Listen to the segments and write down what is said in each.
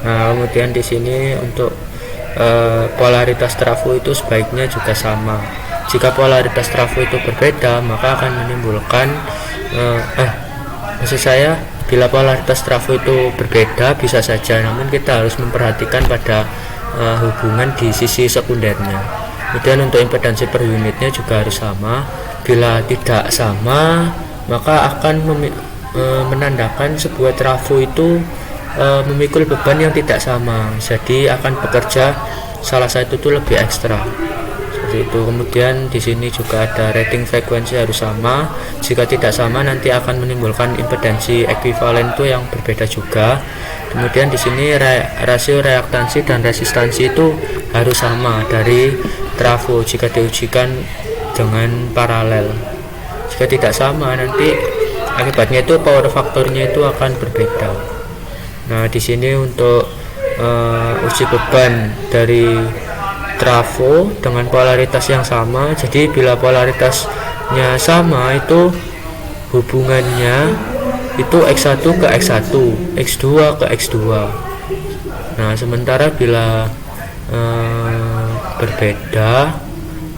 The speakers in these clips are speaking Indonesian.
Nah, kemudian di sini untuk polaritas trafo itu sebaiknya juga sama. Jika polaritas trafo itu berbeda, maka akan menimbulkan maksud saya, bila polaritas trafo itu berbeda bisa saja, namun kita harus memperhatikan pada hubungan di sisi sekundernya. Kemudian untuk impedansi per unitnya juga harus sama. Bila tidak sama, maka akan menandakan sebuah trafo itu memikul beban yang tidak sama, jadi akan bekerja salah satu itu lebih ekstra seperti itu. Kemudian di sini juga ada rating frekuensi harus sama. Jika tidak sama, nanti akan menimbulkan impedansi ekuivalen itu yang berbeda juga. Kemudian di sini rasio reaktansi dan resistansi itu harus sama dari trafo jika diujikan dengan paralel. Jika tidak sama, nanti akibatnya itu power faktornya itu akan berbeda. Nah, di sini untuk uji beban dari trafo dengan polaritas yang sama. Jadi bila polaritasnya sama, itu hubungannya itu X1 ke X1, X2 ke X2. Nah, sementara bila berbeda,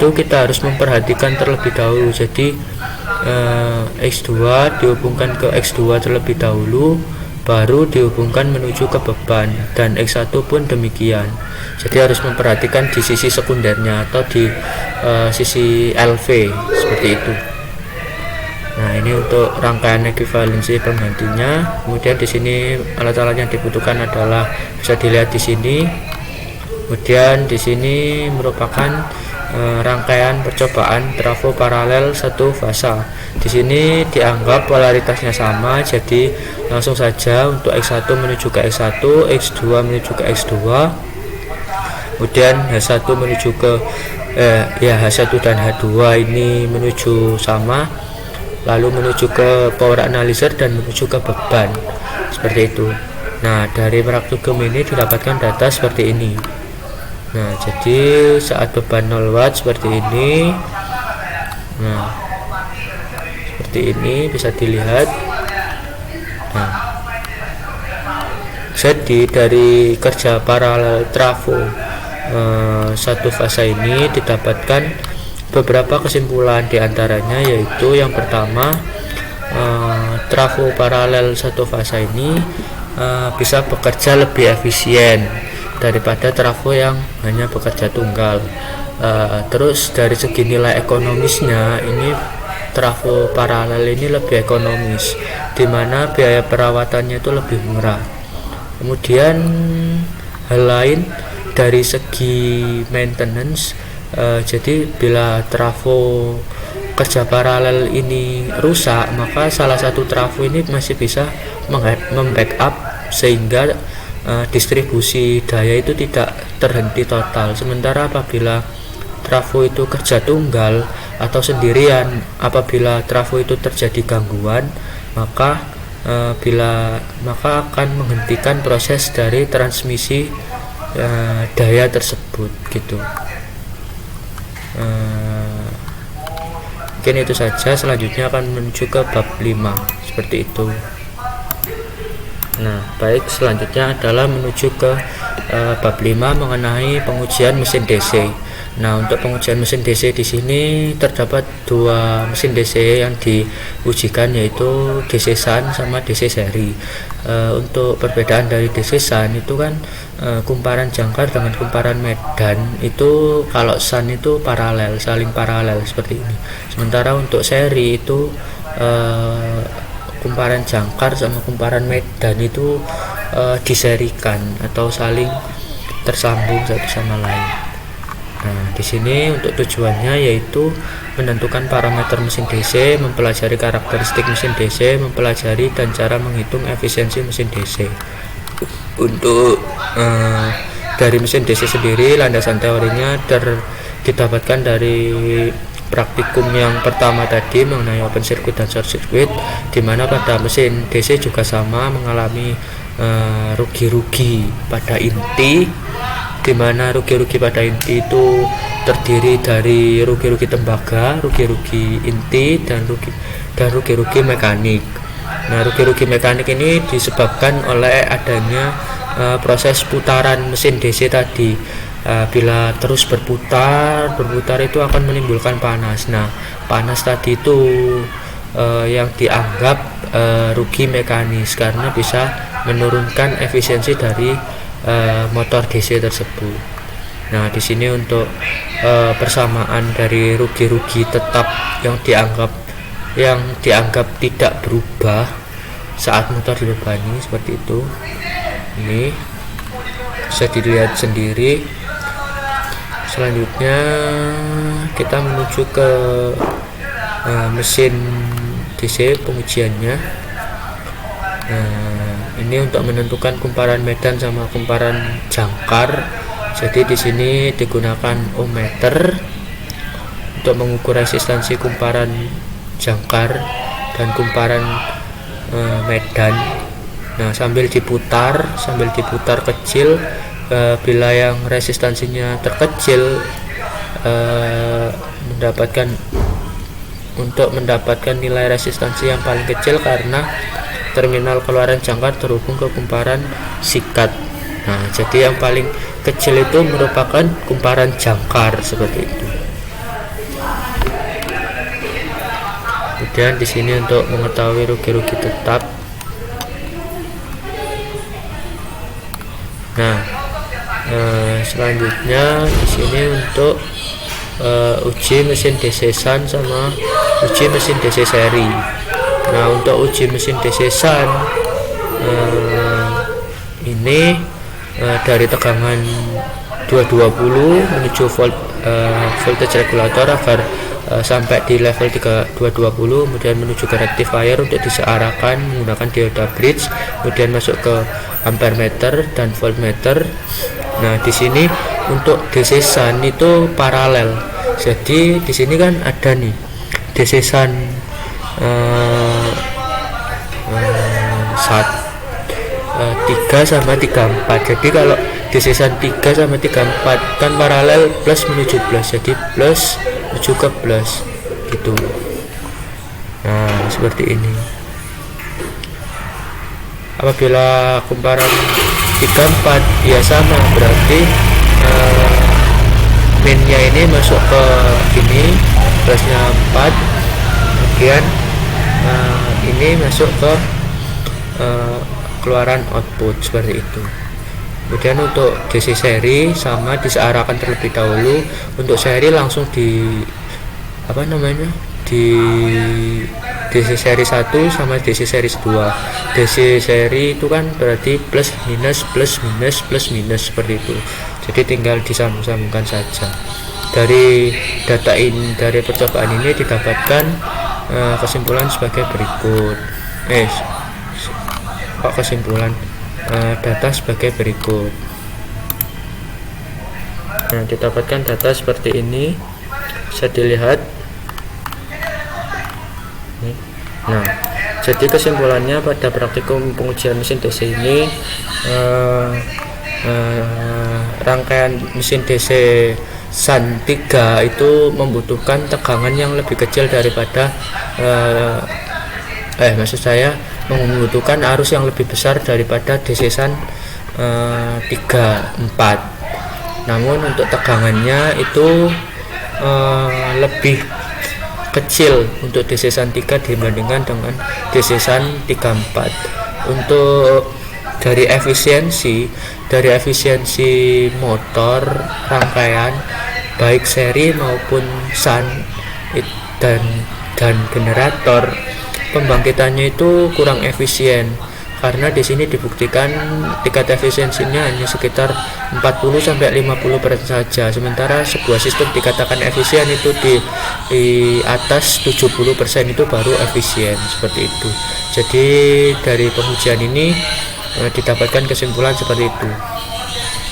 itu kita harus memperhatikan terlebih dahulu. Jadi X2 dihubungkan ke X2 terlebih dahulu, baru dihubungkan menuju ke beban, dan X1 pun demikian. Jadi harus memperhatikan di sisi sekundernya atau di sisi LV seperti itu. Nah, ini untuk rangkaian ekuivalensi penggantinya. Kemudian di sini alat-alat yang dibutuhkan adalah bisa dilihat di sini. Kemudian di sini merupakan rangkaian percobaan trafo paralel satu fasa. Di sini dianggap polaritasnya sama, jadi langsung saja untuk X1 menuju ke X1, X2 menuju ke X2, kemudian H1 menuju ke H1 dan H2 ini menuju sama, lalu menuju ke power analyzer dan menuju ke beban seperti itu. Nah, dari praktikum ini didapatkan data seperti ini. Nah, jadi saat beban 0 watt seperti ini. Nah, seperti ini bisa dilihat. Nah, jadi dari kerja paralel trafo satu fasa ini didapatkan beberapa kesimpulan, diantaranya yaitu yang pertama, trafo paralel satu fasa ini bisa bekerja lebih efisien daripada trafo yang hanya bekerja tunggal. Terus dari segi nilai ekonomisnya, ini trafo paralel ini lebih ekonomis, dimana biaya perawatannya itu lebih murah. Kemudian hal lain dari segi maintenance, jadi bila trafo kerja paralel ini rusak, maka salah satu trafo ini masih bisa membackup sehingga distribusi daya itu tidak terhenti total. Sementara apabila trafo itu kerja tunggal atau sendirian, apabila trafo itu terjadi gangguan, maka akan menghentikan proses dari transmisi daya tersebut gitu. Mungkin itu saja. Selanjutnya akan menuju ke bab 5 seperti itu. Nah, baik, selanjutnya adalah menuju ke bab 5 mengenai pengujian mesin DC. Nah, untuk pengujian mesin DC di sini terdapat dua mesin DC yang diujikan, yaitu DC Sun sama DC seri. Untuk perbedaan dari DC Sun itu kan kumparan jangkar dengan kumparan medan itu, kalau Sun itu paralel, saling paralel seperti ini. Sementara untuk seri itu kumparan jangkar sama kumparan medan itu diserikan atau saling tersambung satu sama lain. Nah, di sini untuk tujuannya yaitu menentukan parameter mesin DC, mempelajari karakteristik mesin DC, mempelajari dan cara menghitung efisiensi mesin DC. Untuk dari mesin DC sendiri, landasan teorinya didapatkan dari praktikum yang pertama tadi mengenai open circuit dan short circuit, di mana pada mesin DC juga sama mengalami rugi-rugi pada inti, di mana rugi-rugi pada inti itu terdiri dari rugi-rugi tembaga, rugi-rugi inti, dan rugi-rugi mekanik. Nah, rugi-rugi mekanik ini disebabkan oleh adanya proses putaran mesin DC tadi. Bila terus berputar itu akan menimbulkan panas. Nah, panas tadi itu yang dianggap rugi mekanis karena bisa menurunkan efisiensi dari motor DC tersebut. Nah, di sini untuk persamaan dari rugi-rugi tetap yang dianggap tidak berubah saat motor dibebani seperti itu. Ini bisa dilihat sendiri. Selanjutnya kita menuju ke mesin DC pengujiannya. Nah, ini untuk menentukan kumparan medan sama kumparan jangkar. Jadi di sini digunakan ohmmeter untuk mengukur resistansi kumparan jangkar dan kumparan medan. Nah, sambil diputar kecil, bila yang resistansinya terkecil mendapatkan nilai resistansi yang paling kecil karena terminal keluaran jangkar terhubung ke kumparan sikat. Nah, jadi yang paling kecil itu merupakan kumparan jangkar seperti itu. Kemudian di sini untuk mengetahui rugi-rugi tetap. Nah, selanjutnya di sini untuk uji mesin DC Sun sama uji mesin DC seri. Nah, untuk uji mesin DC Sun ini dari tegangan 220 menuju voltage regulator agar sampai di level 220, kemudian menuju ke rectifier untuk disearahkan menggunakan dioda bridge, kemudian masuk ke ampere meter dan voltmeter. Nah, di sini untuk DC Sun itu paralel. Jadi di sini kan ada nih DC Sun 3 sama 34. Jadi kalau DC Sun 3 sama 34 kan paralel plus menuju plus, jadi plus menuju ke plus gitu. Nah, seperti ini. Apabila kumparan 34 ya sama, berarti minnya ini masuk ke ini, plusnya 4, kemudian ini masuk ke keluaran output seperti itu. Kemudian untuk DC seri sama disearahkan terlebih dahulu. Untuk seri langsung di DC seri 1 sama DC seri 2. DC seri itu kan berarti plus minus seperti itu. Jadi tinggal disambung-sambungkan saja. Dari data ini, dari percobaan ini didapatkan kesimpulan sebagai berikut. Data sebagai berikut. Nah, didapatkan data seperti ini, bisa dilihat. Nah, jadi kesimpulannya pada praktikum pengujian mesin DC ini, rangkaian mesin DC Sun 3 itu membutuhkan tegangan yang lebih kecil daripada membutuhkan arus yang lebih besar daripada DC Sun 3-4. Namun untuk tegangannya itu lebih kecil untuk DC Sun 3 dibandingkan dengan DC Sun 34. Untuk dari efisiensi motor rangkaian baik seri maupun Sun dan generator, pembangkitannya itu kurang efisien karena di sini dibuktikan tingkat efisiensinya hanya sekitar 40-50% saja, sementara sebuah sistem dikatakan efisien itu di atas 70% itu baru efisien seperti itu. Jadi dari pengujian ini didapatkan kesimpulan seperti itu,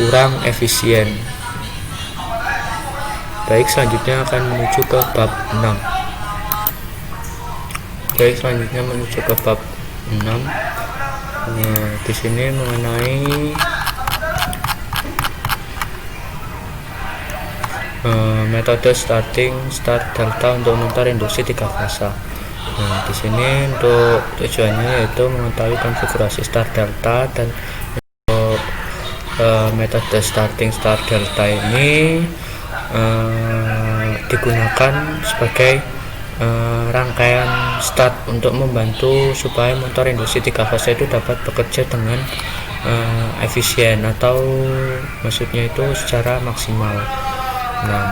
kurang efisien. Baik, selanjutnya akan menuju ke bab 6. Selanjutnya menuju ke bab 6. Nah, di sini mengenai metode start delta untuk motor induksi 3 fasa. Nah, di sini untuk tujuannya yaitu mengetahui konfigurasi start delta dan metode starting start delta ini digunakan sebagai rangkaian start untuk membantu supaya motor induksi 3 fase itu dapat bekerja dengan efisien, atau maksudnya itu secara maksimal. Nah,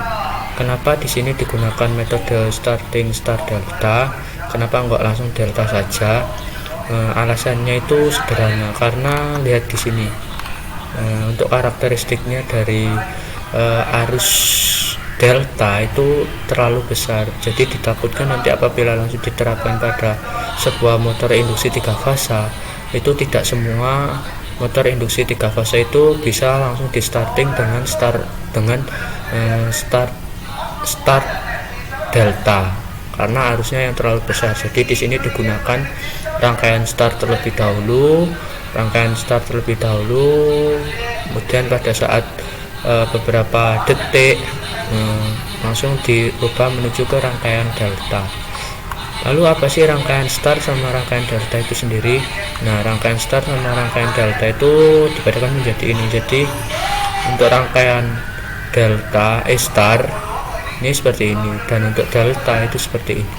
kenapa di sini digunakan metode starting start delta? Kenapa enggak langsung delta saja? Alasannya itu sederhana, karena lihat di sini untuk karakteristiknya dari arus delta itu terlalu besar, jadi ditakutkan nanti apabila langsung diterapkan pada sebuah motor induksi 3 fase itu tidak semua motor induksi 3 fase itu bisa langsung di starting dengan start delta, karena arusnya yang terlalu besar. Jadi di sini digunakan rangkaian start terlebih dahulu, kemudian pada saat beberapa detik langsung dirubah menuju ke rangkaian delta. Lalu apa sih rangkaian start sama rangkaian delta itu sendiri? Nah, rangkaian start sama rangkaian delta itu dibedakan menjadi ini. Jadi untuk rangkaian delta start ini seperti ini, dan untuk delta itu seperti ini.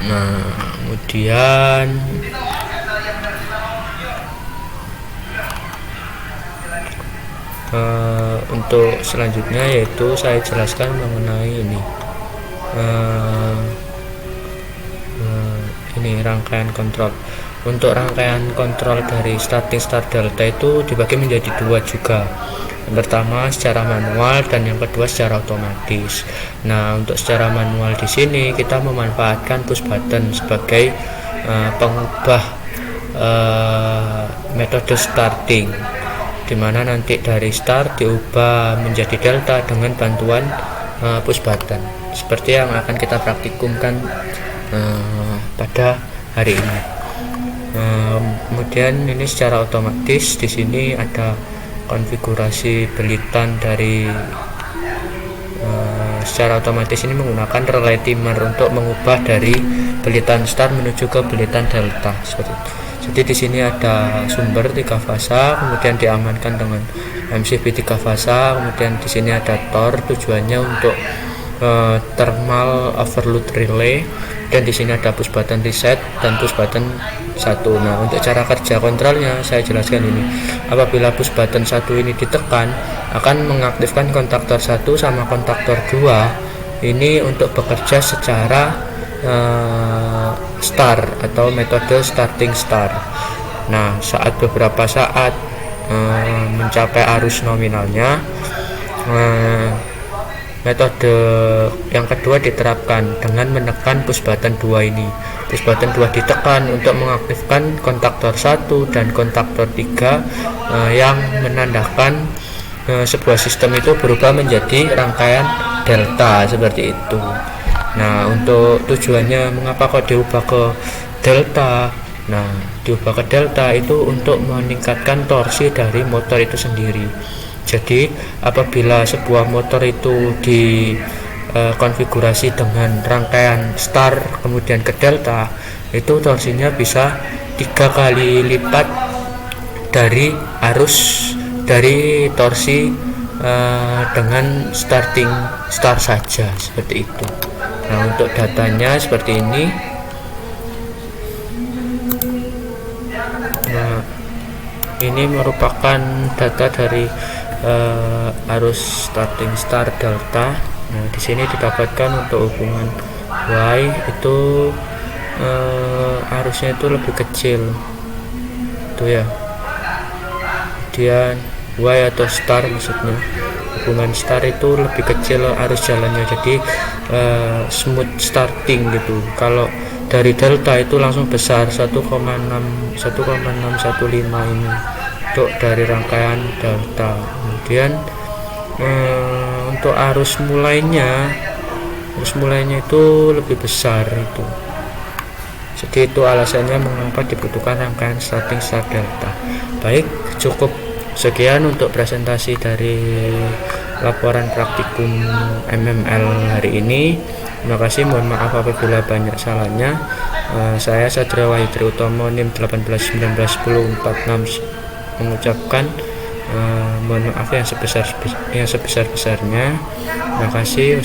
Nah, kemudian untuk selanjutnya yaitu saya jelaskan mengenai ini rangkaian kontrol. Untuk rangkaian kontrol dari starting start delta itu dibagi menjadi dua juga. Yang pertama secara manual dan yang kedua secara otomatis. Nah, untuk secara manual di sini kita memanfaatkan push button sebagai pengubah metode starting, dimana nanti dari start diubah menjadi delta dengan bantuan push button, seperti yang akan kita praktikumkan pada hari ini. Kemudian ini secara otomatis, di sini ada konfigurasi belitan dari secara otomatis ini menggunakan relay timer untuk mengubah dari belitan start menuju ke belitan delta seperti itu. Jadi di sini ada sumber 3 fase, kemudian diamankan dengan MCB 3 fase, kemudian di sini ada Tor, tujuannya untuk thermal overload relay, dan di sini ada push button reset dan push button 1. Nah, untuk cara kerja kontrolnya saya jelaskan ini. Apabila push button 1 ini ditekan, akan mengaktifkan kontaktor 1 sama kontaktor 2 ini untuk bekerja secara start atau metode starting start. Nah, saat beberapa saat mencapai arus nominalnya, metode yang kedua diterapkan dengan menekan push button 2 ini. Push button 2 ditekan untuk mengaktifkan kontaktor 1 dan kontaktor 3 yang menandakan sebuah sistem itu berubah menjadi rangkaian delta seperti itu. Nah, untuk tujuannya mengapa kok diubah ke delta? Nah, diubah ke delta itu untuk meningkatkan torsi dari motor itu sendiri. Jadi apabila sebuah motor itu dikonfigurasi dengan rangkaian start kemudian ke delta, itu torsinya bisa 3 kali lipat dari torsi dengan starting start saja seperti itu. Nah, untuk datanya seperti ini. Nah, ini merupakan data dari arus starting start delta. Nah, di sini didapatkan untuk hubungan Y itu arusnya itu lebih kecil itu ya. Kemudian Y atau star, maksudnya hubungan star itu lebih kecil arus jalannya, jadi smooth starting gitu. Kalau dari delta itu langsung besar 1,615 ini untuk dari rangkaian delta. Kemudian untuk arus mulainya itu lebih besar itu. Jadi itu alasannya mengapa dibutuhkan rangkaian starting start delta. Baik, cukup sekian untuk presentasi dari laporan praktikum MML hari ini. Terima kasih, mohon maaf apabila banyak salahnya. Saya Satria Wahyu Triutomo, NIM 18191046 mengucapkan mohon maaf yang sebesar-besarnya. Terima kasih.